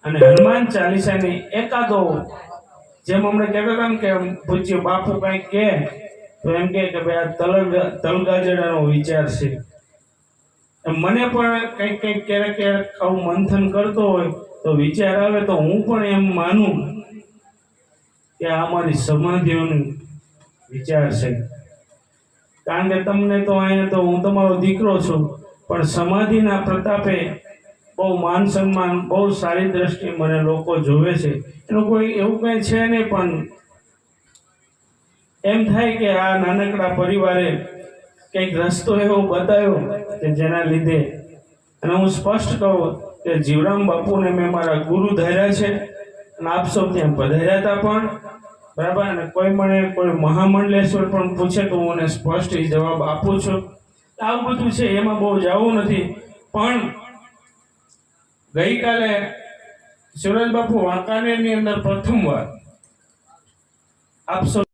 અને હનુમાન ચાલીસાની એકાદો જેમ હમણાં કહેતા હતા ને કે પૂજ્ય બાપુ કંઈક કહે તો એમ કે ભાઈ આ તલગાજડાનો વિચાર છે. મને પણ કંઈક ક્યારેક આવું મંથન કરતો હોય તો વિચાર આવે તો હું પણ એમ માનું કે આ અમારી સમાધિઓનો વિચાર છે. કારણ કે તમને તો અહીંયા તો હું તમારો દીકરો છું, પણ સમાધિના પ્રતાપે બહુ માન સન્માન, બહુ સારી દ્રષ્ટિ મને લોકો જોવે છે. એનું કોઈ એવું કંઈ છે નહીં, પણ એમ થાય કે આ નાનકડા પરિવારે કંઈક રસ્તો એવો બતાવ્યો કે જેના લીધે, અને હું સ્પષ્ટ કહું કે જીવરામ બાપુને મેં મારા ગુરુ ધાર્યા છે અને આપ સૌ ત્યાં પધાર્યા હતા પણ બરાબર. અને કોઈ મને કોઈ મહામંડલેશ્વર પણ પૂછે તો હું એને સ્પષ્ટ જવાબ આપું છું. આવું બધું છે, એમાં બહુ જવું નથી. પણ ગઈકાલે શિવરાજ બાપુ વાંકાનેરની અંદર પ્રથમવાર આપ સૌ